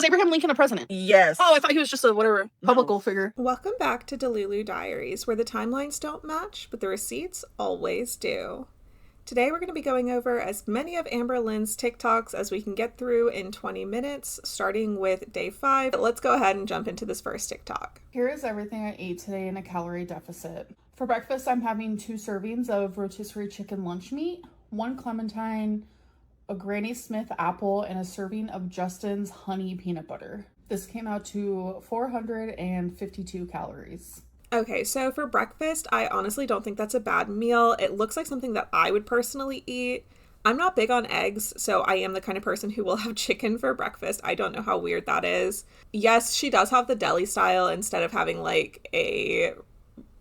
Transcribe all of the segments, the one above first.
Was Abraham Lincoln a president? Yes. Oh, I thought he was just a whatever publical figure. Welcome back to Delulu Diaries, where the timelines don't match, but the receipts always do. Today we're going to be going over as many of Amberlynn's TikToks as we can get through in 20 minutes, starting with day 5. Let's go ahead and jump into this first TikTok. Here is everything I ate today in a calorie deficit. For breakfast, I'm having 2 servings of rotisserie chicken lunch meat, 1 clementine, a Granny Smith apple, and a serving of Justin's honey peanut butter. This came out to 452 calories. Okay, so for breakfast, I honestly don't think that's a bad meal. It looks like something that I would personally eat. I'm not big on eggs, so I am the kind of person who will have chicken for breakfast. I don't know how weird that is. Yes, she does have the deli style instead of having like a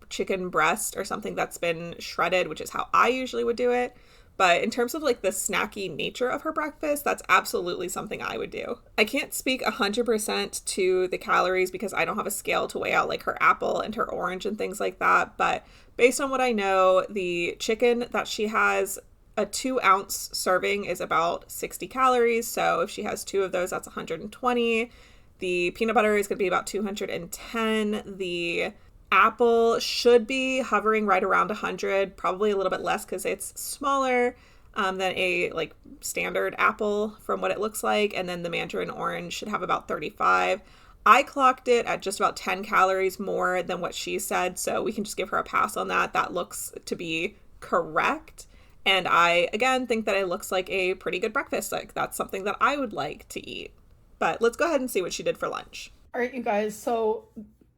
chicken breast or something that's been shredded, which is how I usually would do it. But in terms of like the snacky nature of her breakfast, that's absolutely something I would do. I can't speak 100% to the calories because I don't have a scale to weigh out like her apple and her orange and things like that. But based on what I know, the chicken that she has, a 2-ounce serving is about 60 calories. So if she has 2 of those, that's 120. The peanut butter is going to be about 210. The apple should be hovering right around 100, probably a little bit less because it's smaller than a like standard apple from what it looks like. And then the mandarin orange should have about 35. I clocked it at just about 10 calories more than what she said, so we can just give her a pass on that. That looks to be correct. And I, again, think that it looks like a pretty good breakfast. Like, that's something that I would like to eat. But let's go ahead and see what she did for lunch. All right, you guys, so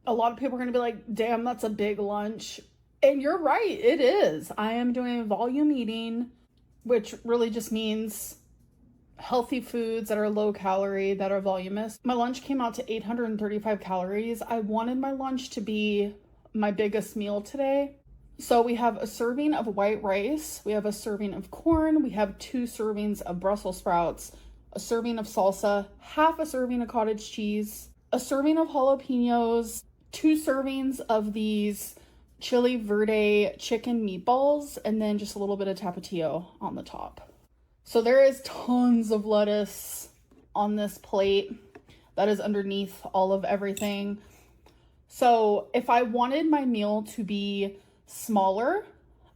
a lot of people are going to be like, damn, that's a big lunch. And you're right, it is. I am doing volume eating, which really just means healthy foods that are low calorie, that are voluminous. My lunch came out to 835 calories. I wanted my lunch to be my biggest meal today. So we have a serving of white rice, we have a serving of corn, we have 2 servings of Brussels sprouts, a serving of salsa, half a serving of cottage cheese, a serving of jalapenos, 2 servings of these chili verde chicken meatballs, and then just a little bit of tapatio on the top. So there is tons of lettuce on this plate that is underneath all of everything. So if I wanted my meal to be smaller,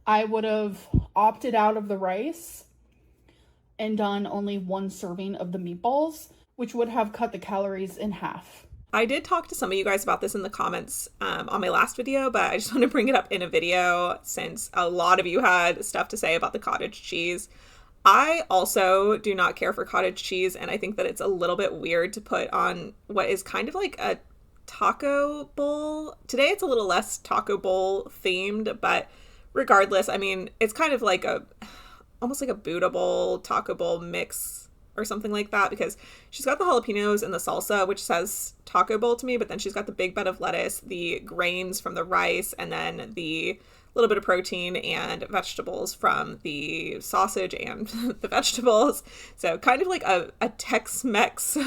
I would have opted out of the rice and done only 1 serving of the meatballs, which would have cut the calories in half. I did talk to some of you guys about this in the comments on my last video, but I just want to bring it up in a video since a lot of you had stuff to say about the cottage cheese. I also do not care for cottage cheese, and I think that it's a little bit weird to put on what is kind of like a taco bowl. Today it's a little less taco bowl themed, but regardless, I mean, it's kind of like almost like a Buddha bowl, taco bowl mix or something like that, because she's got the jalapenos and the salsa, which says taco bowl to me, but then she's got the big bed of lettuce, the grains from the rice, and then the little bit of protein and vegetables from the sausage and the vegetables. So kind of like a Tex-Mex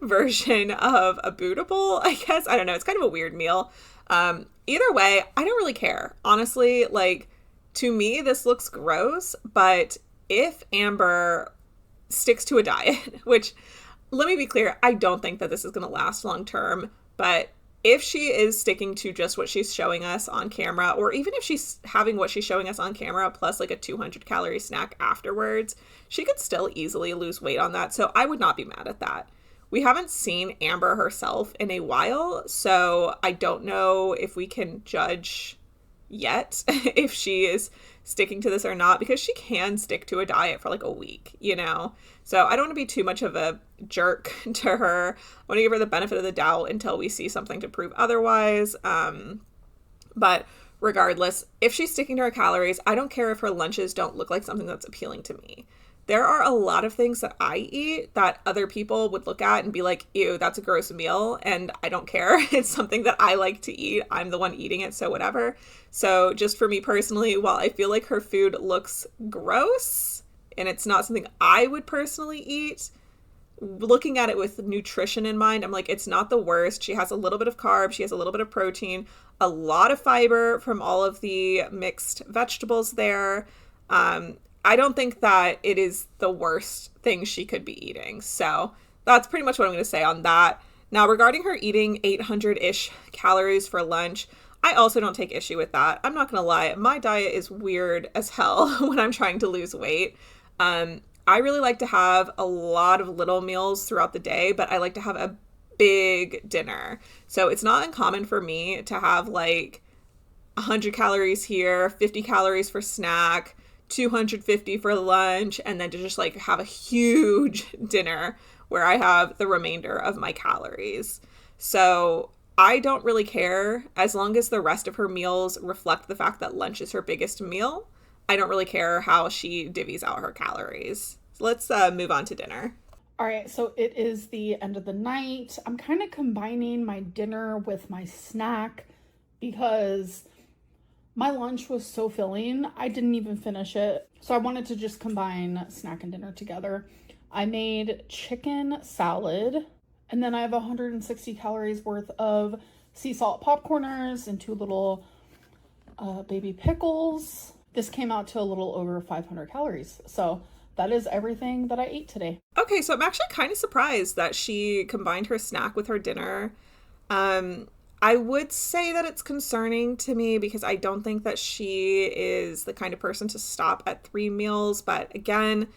version of a Buddha bowl, I guess. I don't know. It's kind of a weird meal. Either way, I don't really care. Honestly, like, to me, this looks gross, but if Amber sticks to a diet, which, let me be clear, I don't think that this is going to last long term, but if she is sticking to just what she's showing us on camera, or even if she's having what she's showing us on camera plus like a 200 calorie snack afterwards, she could still easily lose weight on that. So I would not be mad at that. We haven't seen Amber herself in a while, so I don't know if we can judge yet if she is sticking to this or not, because she can stick to a diet for like a week, you know? So I don't want to be too much of a jerk to her. I want to give her the benefit of the doubt until we see something to prove otherwise. But regardless, if she's sticking to her calories, I don't care if her lunches don't look like something that's appealing to me. There are a lot of things that I eat that other people would look at and be like, ew, that's a gross meal. And I don't care. It's something that I like to eat. I'm the one eating it, so whatever. So just for me personally, while I feel like her food looks gross and it's not something I would personally eat, looking at it with nutrition in mind, I'm like, it's not the worst. She has a little bit of carbs. She has a little bit of protein, a lot of fiber from all of the mixed vegetables there. I don't think that it is the worst thing she could be eating. So that's pretty much what I'm going to say on that. Now, regarding her eating 800-ish calories for lunch, I also don't take issue with that. I'm not going to lie. My diet is weird as hell when I'm trying to lose weight. I really like to have a lot of little meals throughout the day, but I like to have a big dinner. So it's not uncommon for me to have like 100 calories here, 50 calories for snack, 250 for lunch, and then to just like have a huge dinner where I have the remainder of my calories. So I don't really care as long as the rest of her meals reflect the fact that lunch is her biggest meal. I don't really care how she divvies out her calories. So let's move on to dinner. All right, so it is the end of the night. I'm kind of combining my dinner with my snack because my lunch was so filling. I didn't even finish it. So I wanted to just combine snack and dinner together. I made chicken salad, and then I have 160 calories worth of sea salt popcorners and 2 little baby pickles. This came out to a little over 500 calories. So that is everything that I ate today. Okay, so I'm actually kind of surprised that she combined her snack with her dinner. I would say that it's concerning to me because I don't think that she is the kind of person to stop at 3 meals. But again,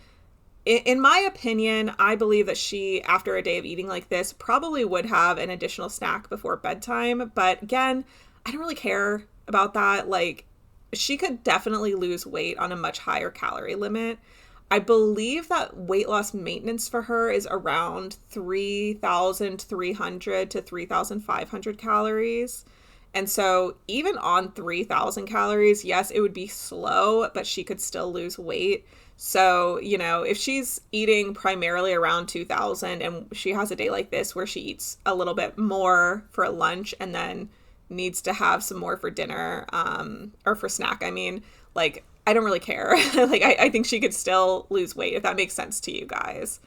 in my opinion, I believe that she, after a day of eating like this, probably would have an additional snack before bedtime. But again, I don't really care about that. Like, she could definitely lose weight on a much higher calorie limit. I believe that weight loss maintenance for her is around 3,300 to 3,500 calories. And so even on 3,000 calories, yes, it would be slow, but she could still lose weight. So, you know, if she's eating primarily around 2,000 and she has a day like this where she eats a little bit more for lunch and then needs to have some more for dinner, or for snack, I mean, like, I don't really care. Like, I think she could still lose weight, if that makes sense to you guys.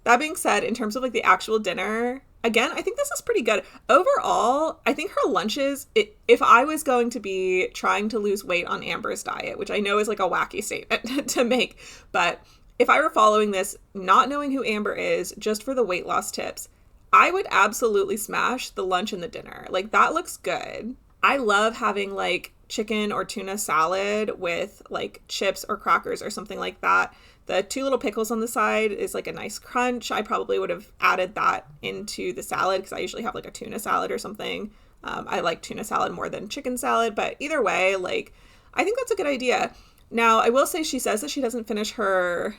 That being said, in terms of like the actual dinner, again, I think this is pretty good. Overall, I think her lunches, if I was going to be trying to lose weight on Amber's diet, which I know is like a wacky statement to make, but if I were following this, not knowing who Amber is, just for the weight loss tips, I would absolutely smash the lunch and the dinner. Like, that looks good. I love having like chicken or tuna salad with like chips or crackers or something like that. The 2 little pickles on the side is like a nice crunch. I probably would have added that into the salad because I usually have like a tuna salad or something. I like tuna salad more than chicken salad, but either way, like, I think that's a good idea. Now, I will say she says that she doesn't finish her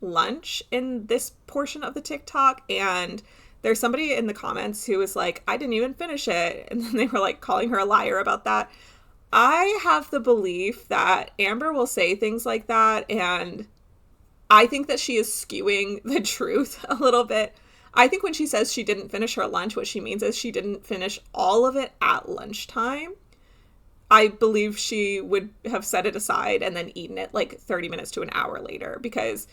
lunch in this portion of the TikTok, and there's somebody in the comments who was like, I didn't even finish it. And then they were like calling her a liar about that. I have the belief that Amber will say things like that, and I think that she is skewing the truth a little bit. I think when she says she didn't finish her lunch, what she means is she didn't finish all of it at lunchtime. I believe she would have set it aside and then eaten it like 30 minutes to an hour later, because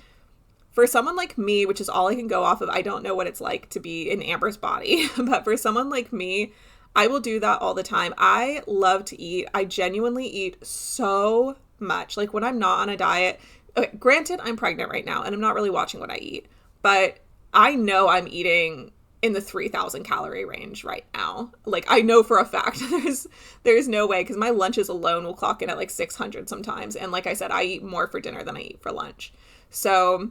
for someone like me, which is all I can go off of, I don't know what it's like to be in Amber's body, but for someone like me, I will do that all the time. I love to eat. I genuinely eat so much. Like, when I'm not on a diet, okay, granted, I'm pregnant right now and I'm not really watching what I eat, but I know I'm eating in the 3,000 calorie range right now. Like, I know for a fact there's no way, because my lunches alone will clock in at like 600 sometimes. And like I said, I eat more for dinner than I eat for lunch. So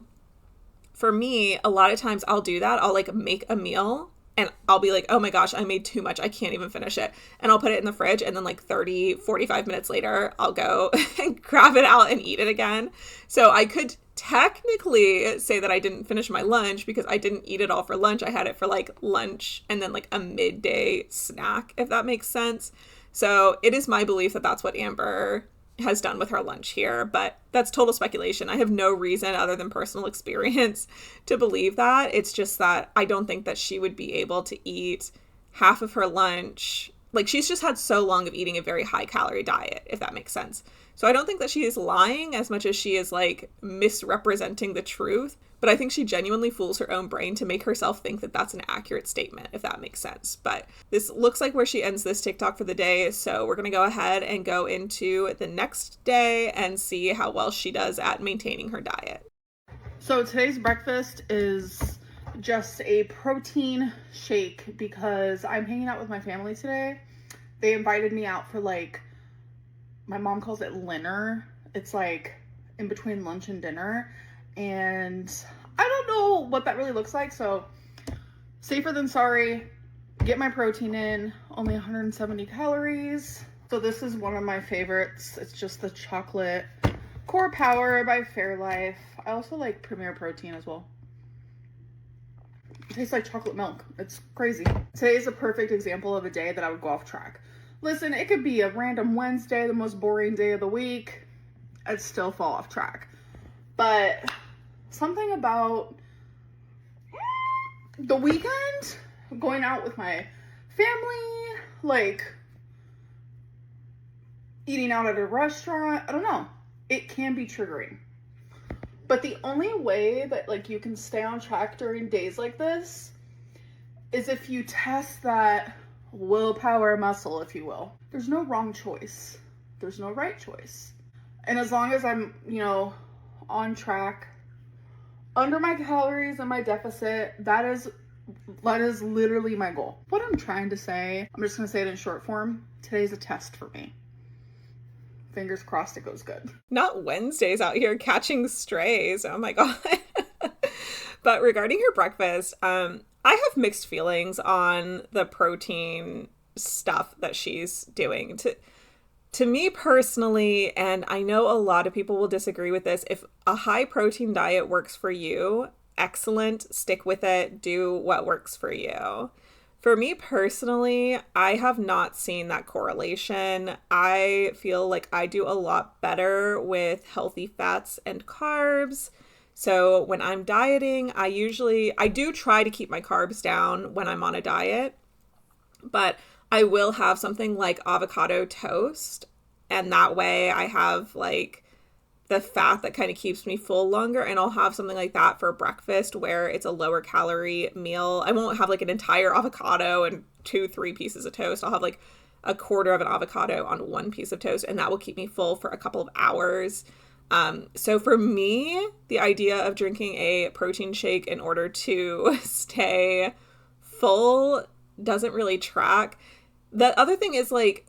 for me, a lot of times I'll do that. I'll like make a meal and I'll be like, oh my gosh, I made too much. I can't even finish it. And I'll put it in the fridge. And then like 30, 45 minutes later, I'll go and grab it out and eat it again. So I could technically say that I didn't finish my lunch because I didn't eat it all for lunch. I had it for like lunch and then like a midday snack, if that makes sense. So it is my belief that that's what Amber has done with her lunch here, but that's total speculation. I have no reason other than personal experience to believe that. It's just that I don't think that she would be able to eat half of her lunch. Like, she's just had so long of eating a very high calorie diet, if that makes sense. So I don't think that she is lying as much as she is like misrepresenting the truth, but I think she genuinely fools her own brain to make herself think that that's an accurate statement, if that makes sense. But this looks like where she ends this TikTok for the day, so we're going to go ahead and go into the next day and see how well she does at maintaining her diet. So today's breakfast is just a protein shake because I'm hanging out with my family today. They invited me out for like, my mom calls it dinner. It's like in between lunch and dinner. And I don't know what that really looks like. So safer than sorry. Get my protein in, only 170 calories. So this is one of my favorites. It's just the chocolate Core Power by Fairlife. I also like Premier Protein as well. It tastes like chocolate milk. It's crazy. Today is a perfect example of a day that I would go off track. Listen, it could be a random Wednesday, the most boring day of the week. I'd still fall off track. But something about the weekend, going out with my family, like eating out at a restaurant, I don't know. It can be triggering. But the only way that like you can stay on track during days like this is if you test that willpower muscle, if you will. There's no wrong choice. There's no right choice. And as long as I'm, you know, on track, under my calories and my deficit, that is literally my goal. What I'm trying to say, I'm just going to say it in short form. Today's a test for me. Fingers crossed it goes good. Not Wednesdays out here catching strays. Oh my God. But regarding her breakfast, I have mixed feelings on the protein stuff that she's doing. To me personally, and I know a lot of people will disagree with this, if a high protein diet works for you, excellent, stick with it, do what works for you. For me personally, I have not seen that correlation. I feel like I do a lot better with healthy fats and carbs. So when I'm dieting, I do try to keep my carbs down when I'm on a diet, but I will have something like avocado toast. And that way I have like the fat that kind of keeps me full longer, and I'll have something like that for breakfast where it's a lower calorie meal. I won't have like an entire avocado and 2-3 pieces of toast. I'll have like a quarter of an avocado on one piece of toast, and that will keep me full for a couple of hours. So for me, the idea of drinking a protein shake in order to stay full doesn't really track. The other thing is like,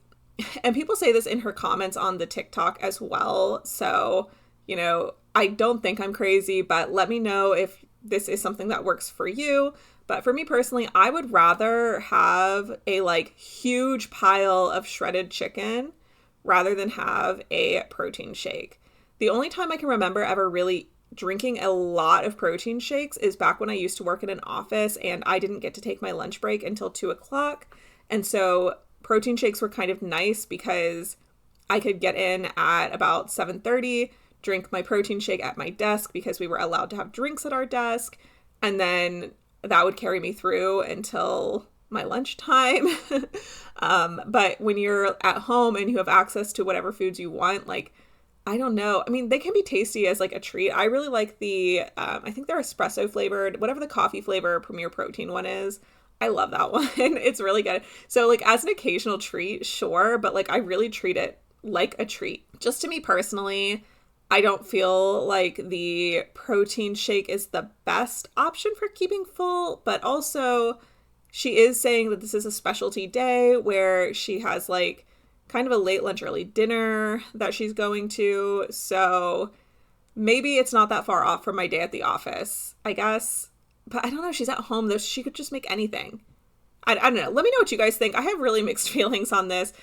and people say this in her comments on the TikTok as well. So, you know, I don't think I'm crazy, but let me know if this is something that works for you. But for me personally, I would rather have a like huge pile of shredded chicken rather than have a protein shake. The only time I can remember ever really drinking a lot of protein shakes is back when I used to work in an office and I didn't get to take my lunch break until 2:00. And so protein shakes were kind of nice because I could get in at about 7:30, drink my protein shake at my desk because we were allowed to have drinks at our desk. And then that would carry me through until my lunchtime. But when you're at home and you have access to whatever foods you want, like, I don't know. I mean, they can be tasty as like a treat. I really like the, I think they're espresso flavored, whatever the coffee flavor Premier Protein one is. I love that one. It's really good. So like as an occasional treat, sure. But like I really treat it like a treat. Just to me personally, I don't feel like the protein shake is the best option for keeping full. But also she is saying that this is a specialty day where she has like kind of a late lunch, early dinner that she's going to. So maybe it's not that far off from my day at the office, I guess. But I don't know. She's at home, though. She could just make anything. I don't know. Let me know what you guys think. I have really mixed feelings on this.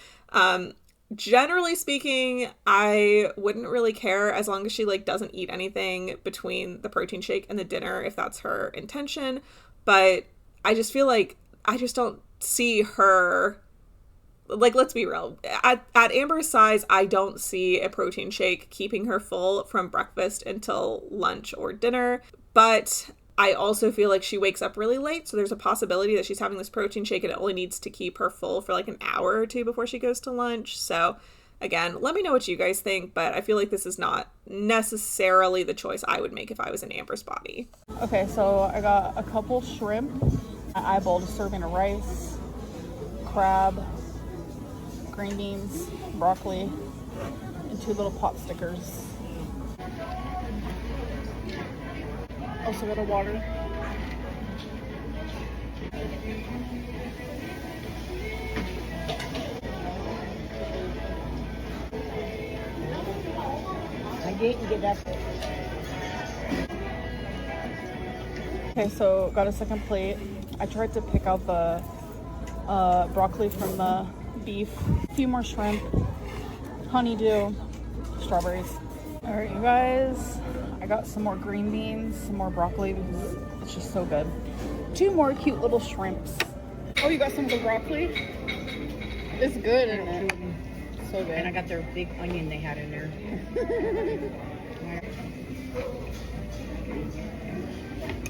Generally speaking, I wouldn't really care as long as she like doesn't eat anything between the protein shake and the dinner, if that's her intention. But I just feel like I just don't see her. Like, let's be real. At Amber's size, I don't see a protein shake keeping her full from breakfast until lunch or dinner. But I also feel like she wakes up really late, so there's a possibility that she's having this protein shake and it only needs to keep her full for like an hour or two before she goes to lunch. So again, let me know what you guys think, but I feel like this is not necessarily the choice I would make if I was in Amber's body. Okay, so I got a couple shrimp. I eyeballed a serving of rice, crab, green beans, broccoli, and 2 little pot stickers. Also got a water. I didn't get that. Okay, so got a second plate. I tried to pick out the broccoli from the beef, a few more shrimp, honeydew, strawberries. All right, you guys, I got some more green beans, some more broccoli because it's just so good. 2 more cute little shrimps. Oh, you got some of the broccoli? It's good, isn't it? So good. And I got their big onion they had in there.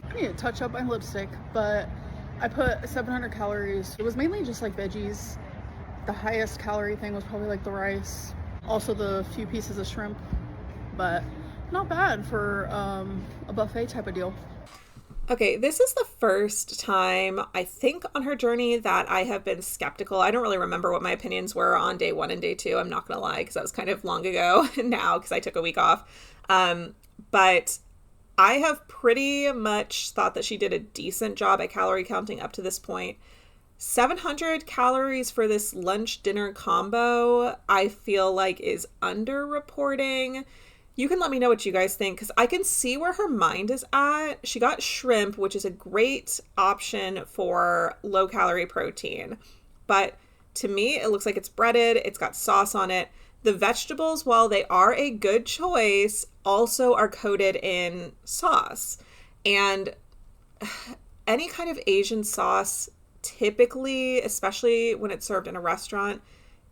I need to touch up my lipstick, but I put 700 calories. It was mainly just like veggies. The highest calorie thing was probably like the rice, also the few pieces of shrimp, but not bad for a buffet type of deal. Okay, this is the first time I think on her journey that I have been skeptical. I don't really remember what my opinions were on day 1 and day 2. I'm not gonna lie, because that was kind of long ago now because I took a week off. But I have pretty much thought that she did a decent job at calorie counting up to this point. 700 calories for this lunch dinner combo, I feel like is underreporting. You can let me know what you guys think, because I can see where her mind is at. She got shrimp, which is a great option for low calorie protein. But to me, it looks like it's breaded. It's got sauce on it. The vegetables, while they are a good choice, also are coated in sauce. And any kind of Asian sauce, typically, especially when it's served in a restaurant,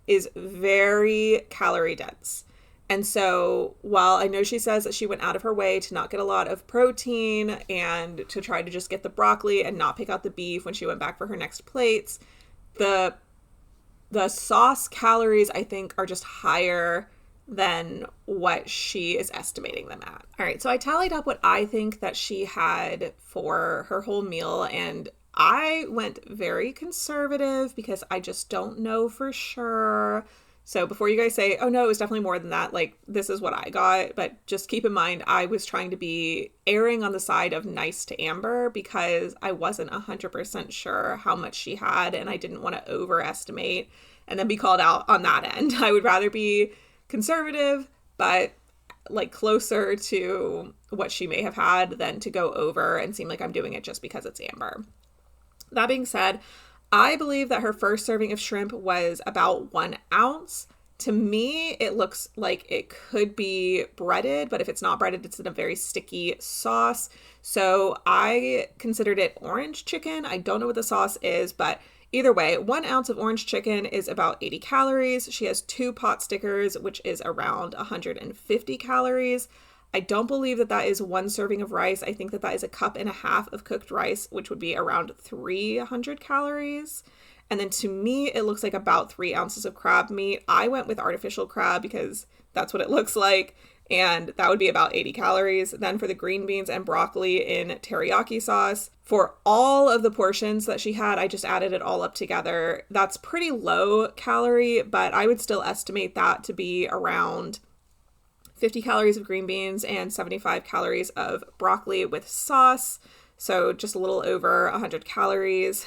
is very calorie dense. And so while I know she says that she went out of her way to not get a lot of protein and to try to just get the broccoli and not pick out the beef when she went back for her next plates, the sauce calories, I think, are just higher than what she is estimating them at. All right, so I tallied up what I think that she had for her whole meal, and I went very conservative because I just don't know for sure. So before you guys say, oh no, it was definitely more than that, like, this is what I got. But just keep in mind, I was trying to be erring on the side of nice to Amber because I wasn't 100% sure how much she had, and I didn't want to overestimate and then be called out on that end. I would rather be conservative, but like closer to what she may have had than to go over and seem like I'm doing it just because it's Amber. That being said, I believe that her first serving of shrimp was about 1 ounce. To me, it looks like it could be breaded, but if it's not breaded, it's in a very sticky sauce. So I considered it orange chicken. I don't know what the sauce is, but either way, 1 ounce of orange chicken is about 80 calories. She has 2 pot stickers, which is around 150 calories. I don't believe that that is 1 serving of rice. I think that that is 1.5 cups of cooked rice, which would be around 300 calories. And then to me, it looks like about 3 ounces of crab meat. I went with artificial crab because that's what it looks like, and that would be about 80 calories. Then for the green beans and broccoli in teriyaki sauce, for all of the portions that she had, I just added it all up together. That's pretty low calorie, but I would still estimate that to be around 50 calories of green beans and 75 calories of broccoli with sauce. So just a little over 100 calories.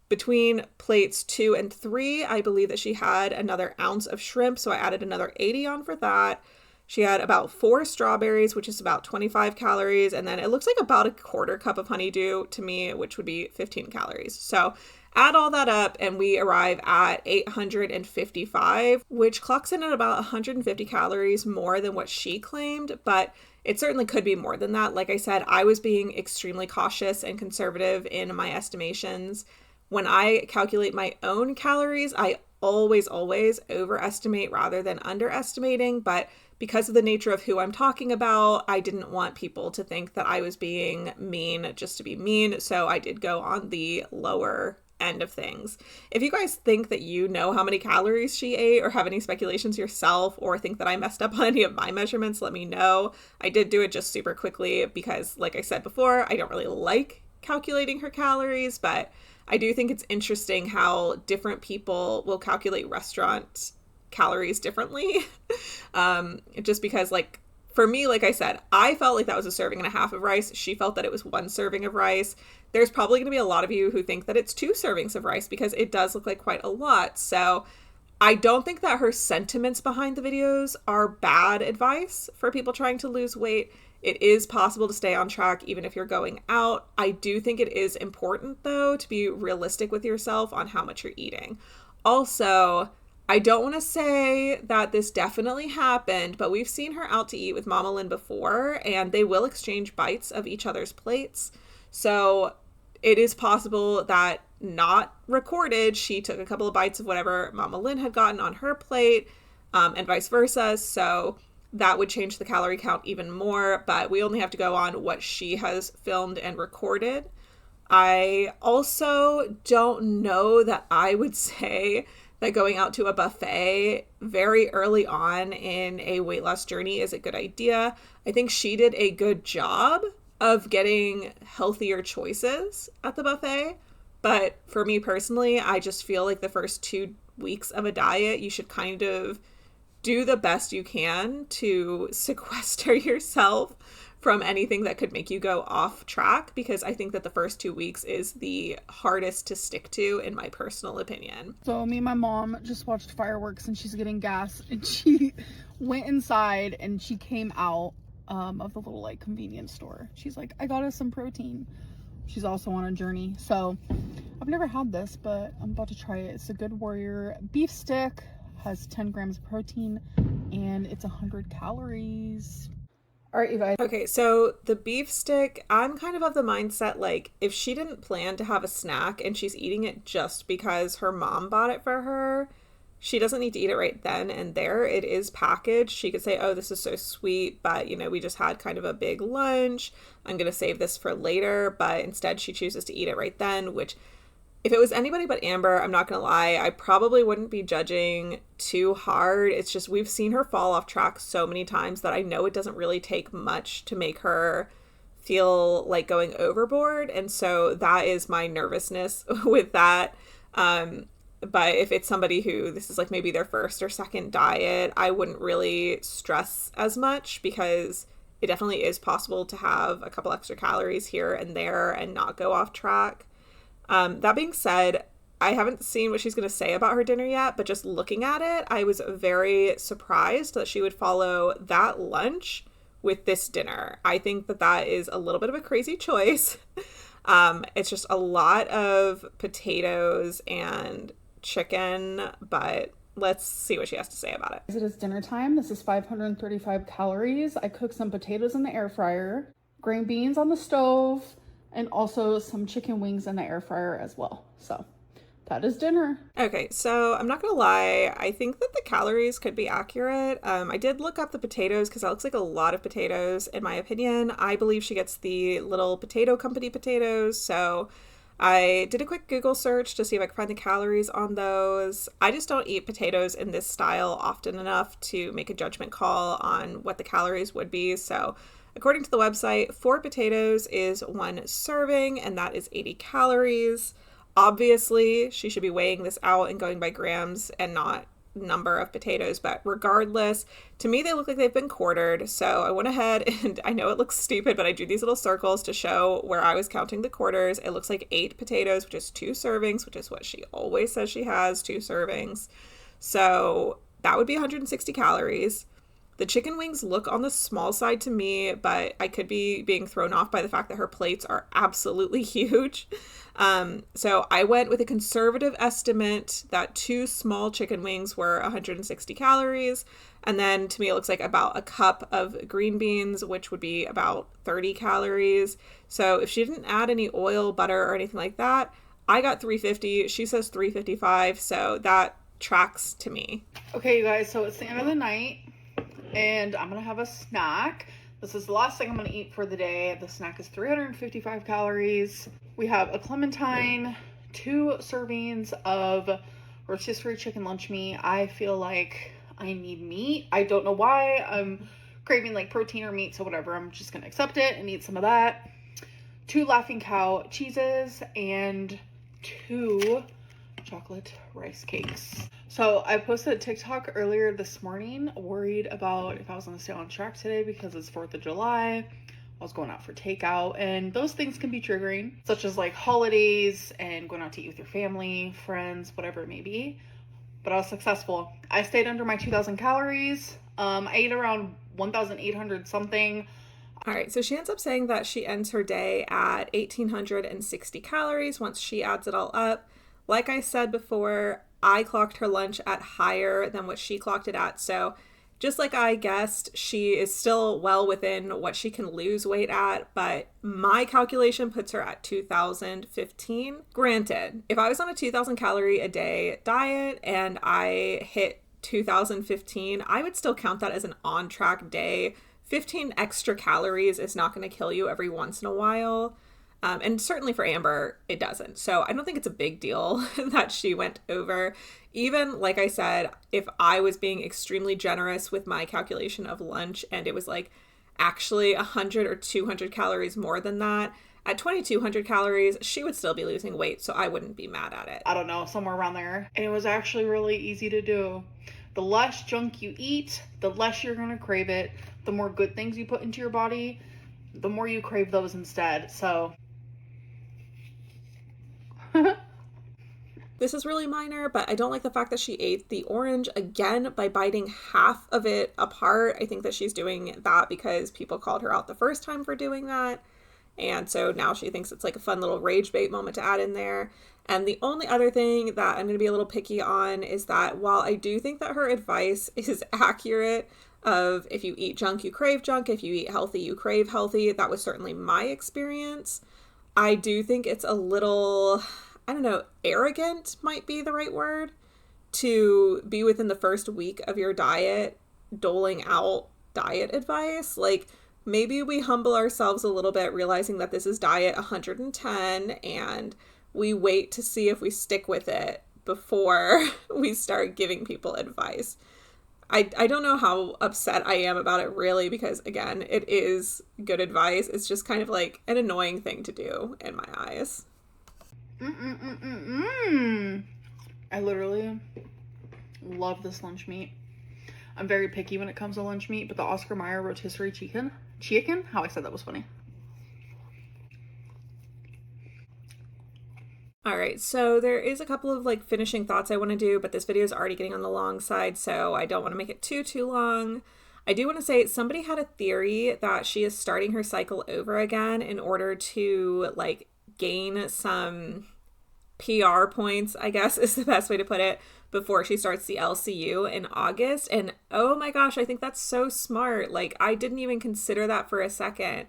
Between plates 2 and 3, I believe that she had another ounce of shrimp, so I added another 80 on for that. She had about 4 strawberries, which is about 25 calories, and then it looks like about 1/4 cup of honeydew to me, which would be 15 calories. So add all that up and we arrive at 855, which clocks in at about 150 calories more than what she claimed, but it certainly could be more than that. Like I said, I was being extremely cautious and conservative in my estimations. When I calculate my own calories, I always overestimate rather than underestimating, but because of the nature of who I'm talking about, I didn't want people to think that I was being mean just to be mean, so I did go on the lower end of things. If you guys think that you know how many calories she ate or have any speculations yourself or think that I messed up on any of my measurements, let me know. I did do it just super quickly because, like I said before, I don't really like calculating her calories, but I do think it's interesting how different people will calculate restaurant calories differently. Just because, like, for me, like I said, I felt like that was a serving and a half of rice. She felt that it was 1 serving of rice. There's probably going to be a lot of you who think that it's 2 servings of rice because it does look like quite a lot. So I don't think that her sentiments behind the videos are bad advice for people trying to lose weight. It is possible to stay on track even if you're going out. I do think it is important, though, to be realistic with yourself on how much you're eating. Also, I don't want to say that this definitely happened, but we've seen her out to eat with Mama Lynn before, and they will exchange bites of each other's plates. So it is possible that, not recorded, she took a couple of bites of whatever Mama Lynn had gotten on her plate, and vice versa. So that would change the calorie count even more, but we only have to go on what she has filmed and recorded. I also don't know that I would say that going out to a buffet very early on in a weight loss journey is a good idea. I think she did a good job of getting healthier choices at the buffet. But for me personally, I just feel like the first 2 weeks of a diet, you should kind of do the best you can to sequester yourself from anything that could make you go off track, because I think that the first 2 weeks is the hardest to stick to, in my personal opinion. So me and my mom just watched fireworks and she's getting gas, and she went inside and she came out of the little like convenience store. She's like, I got us some protein. She's also on a journey. So I've never had this, but I'm about to try it. It's a Good Warrior beef stick, has 10 grams of protein, and it's 100 calories. All right, you guys. Okay, so the beef stick, I'm kind of the mindset, like, if she didn't plan to have a snack and she's eating it just because her mom bought it for her, she doesn't need to eat it right then and there. It is packaged. She could say, oh, this is so sweet, but, we just had kind of a big lunch. I'm going to save this for later. But instead, she chooses to eat it right then, which, if it was anybody but Amber, I'm not going to lie, I probably wouldn't be judging too hard. It's just, we've seen her fall off track so many times that I know it doesn't really take much to make her feel like going overboard. And so that is my nervousness with that. But if it's somebody who this is like maybe their first or second diet, I wouldn't really stress as much, because it definitely is possible to have a couple extra calories here and there and not go off track. That being said, I haven't seen what she's going to say about her dinner yet, but just looking at it, I was very surprised that she would follow that lunch with this dinner. I think that that is a little bit of a crazy choice. It's just a lot of potatoes and chicken, but let's see what she has to say about it. It is dinner time. This is 535 calories. I cooked some potatoes in the air fryer, green beans on the stove, and also some chicken wings in the air fryer as well. So that is dinner. Okay, so I'm not gonna lie, I think that the calories could be accurate. I did look up the potatoes because that looks like a lot of potatoes in my opinion. I believe she gets the Little Potato Company potatoes, so I did a quick Google search to see if I could find the calories on those. I just don't eat potatoes in this style often enough to make a judgment call on what the calories would be. So according to the website, 4 potatoes is 1 serving, and that is 80 calories. Obviously, she should be weighing this out and going by grams and not number of potatoes, but regardless, to me they look like they've been quartered. So I went ahead, and I know it looks stupid, but I drew these little circles to show where I was counting the quarters. It looks like 8 potatoes, which is 2 servings, which is what she always says she has, 2 servings. So that would be 160 calories. The chicken wings look on the small side to me, but I could be being thrown off by the fact that her plates are absolutely huge. So I went with a conservative estimate that 2 small chicken wings were 160 calories. And then to me, it looks like about a cup of green beans, which would be about 30 calories. So if she didn't add any oil, butter, or anything like that, I got 350. She says 355. So that tracks to me. Okay, you guys, so it's the end of the night, and I'm gonna have a snack. This is the last thing I'm gonna eat for the day. The snack is 355 calories. We have a clementine, 2 servings of rotisserie chicken lunch meat. I feel like I need meat. I don't know why. I'm craving like protein or meat, so whatever. I'm just gonna accept it and eat some of that. 2 Laughing Cow cheeses and 2 chocolate rice cakes. So I posted a TikTok earlier this morning, worried about if I was going to stay on track today because it's 4th of July. I was going out for takeout, and those things can be triggering, such as like holidays and going out to eat with your family, friends, whatever it may be. But I was successful. I stayed under my 2,000 calories. I ate around 1,800 something. All right, so she ends up saying that she ends her day at 1,860 calories once she adds it all up. Like I said before, I clocked her lunch at higher than what she clocked it at. So just like I guessed, she is still well within what she can lose weight at, but my calculation puts her at 2,015. Granted, if I was on a 2,000 calorie a day diet and I hit 2,015, I would still count that as an on-track day. 15 extra calories is not going to kill you every once in a while. And certainly for Amber, it doesn't. So I don't think it's a big deal that she went over. Even, like I said, if I was being extremely generous with my calculation of lunch and it was like actually 100 or 200 calories more than that, at 2,200 calories, she would still be losing weight. So I wouldn't be mad at it. I don't know, somewhere around there. And it was actually really easy to do. The less junk you eat, the less you're going to crave it. The more good things you put into your body, the more you crave those instead. So this is really minor, but I don't like the fact that she ate the orange again by biting half of it apart. I think that she's doing that because people called her out the first time for doing that. And so now she thinks it's like a fun little rage bait moment to add in there. And the only other thing that I'm going to be a little picky on is that while I do think that her advice is accurate of if you eat junk, you crave junk. If you eat healthy, you crave healthy. That was certainly my experience. I do think it's a little, I don't know, arrogant might be the right word, to be within the first week of your diet doling out diet advice. Like, maybe we humble ourselves a little bit, realizing that this is diet 110, and we wait to see if we stick with it before we start giving people advice. I don't know how upset I am about it really, because again, it is good advice. It's just kind of like an annoying thing to do in my eyes. I literally love this lunch meat. I'm very picky when it comes to lunch meat, but the Oscar Mayer rotisserie chicken, how I said that was funny. All right, so there is a couple of like finishing thoughts I want to do, but this video is already getting on the long side, so I don't want to make it too long. I do want to say somebody had a theory that she is starting her cycle over again in order to like gain some PR points, I guess is the best way to put it, before she starts the LCU in August. And oh my gosh, I think that's so smart. Like, I didn't even consider that for a second.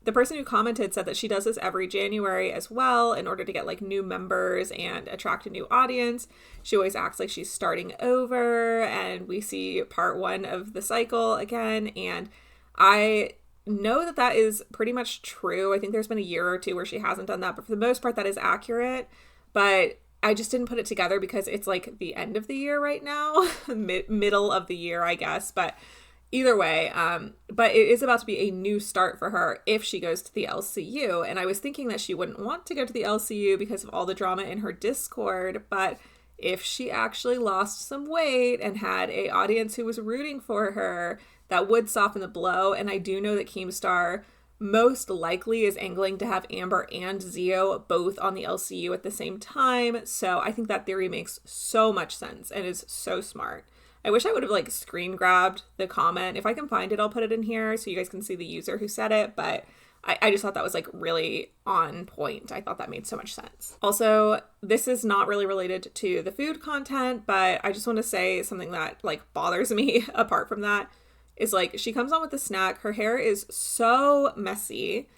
The person who commented said that she does this every January as well in order to get like new members and attract a new audience. She always acts like she's starting over, and we see part 1 of the cycle again. And I know that that is pretty much true. I think there's been a year or two where she hasn't done that, but for the most part that is accurate. But I just didn't put it together because it's like the end of the year right now, middle of the year, I guess. But either way, but it is about to be a new start for her if she goes to the LCU. And I was thinking that she wouldn't want to go to the LCU because of all the drama in her Discord, but if she actually lost some weight and had a audience who was rooting for her, that would soften the blow. And I do know that Keemstar most likely is angling to have Amber and Zio both on the LCU at the same time. So I think that theory makes so much sense and is so smart. I wish I would have like screen grabbed the comment. If I can find it, I'll put it in here so you guys can see the user who said it. But I just thought that was like really on point. I thought that made so much sense. Also, this is not really related to the food content, but I just want to say something that like bothers me apart from that is like she comes on with the snack. Her hair is so messy.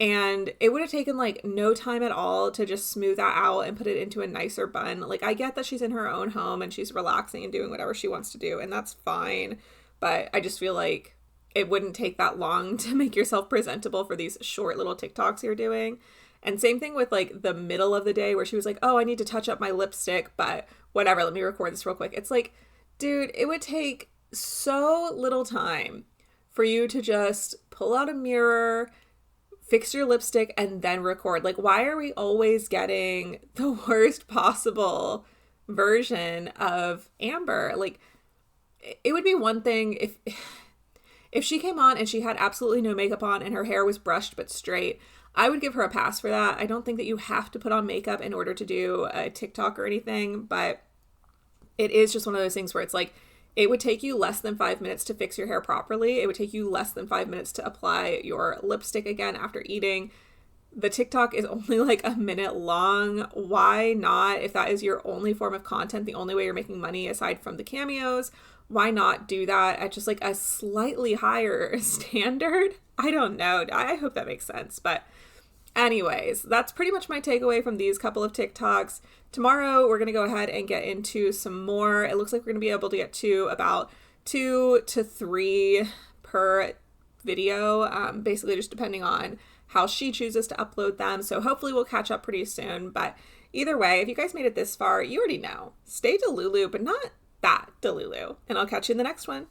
And it would have taken like no time at all to just smooth that out and put it into a nicer bun. Like, I get that she's in her own home and she's relaxing and doing whatever she wants to do, and that's fine. But I just feel like it wouldn't take that long to make yourself presentable for these short little TikToks you're doing. And same thing with like the middle of the day where she was like, oh, I need to touch up my lipstick, but whatever, let me record this real quick. It's like, dude, it would take so little time for you to just pull out a mirror, fix your lipstick, and then record. Like, why are we always getting the worst possible version of Amber. Like, it would be one thing if she came on and she had absolutely no makeup on and her hair was brushed but straight. I would give her a pass for that. I don't think that you have to put on makeup in order to do a TikTok or anything, but it is just one of those things where it's like, it would take you less than 5 minutes to fix your hair properly. It would take you less than 5 minutes to apply your lipstick again after eating. The TikTok is only like a minute long. Why not? If that is your only form of content, the only way you're making money aside from the cameos, why not do that at just like a slightly higher standard? I don't know. I hope that makes sense. But anyways, that's pretty much my takeaway from these couple of TikToks. Tomorrow, we're going to go ahead and get into some more. It looks like we're going to be able to get to about 2 to 3 per video, basically just depending on how she chooses to upload them. So hopefully we'll catch up pretty soon. But either way, if you guys made it this far, you already know. Stay Delulu, but not that Delulu. And I'll catch you in the next one.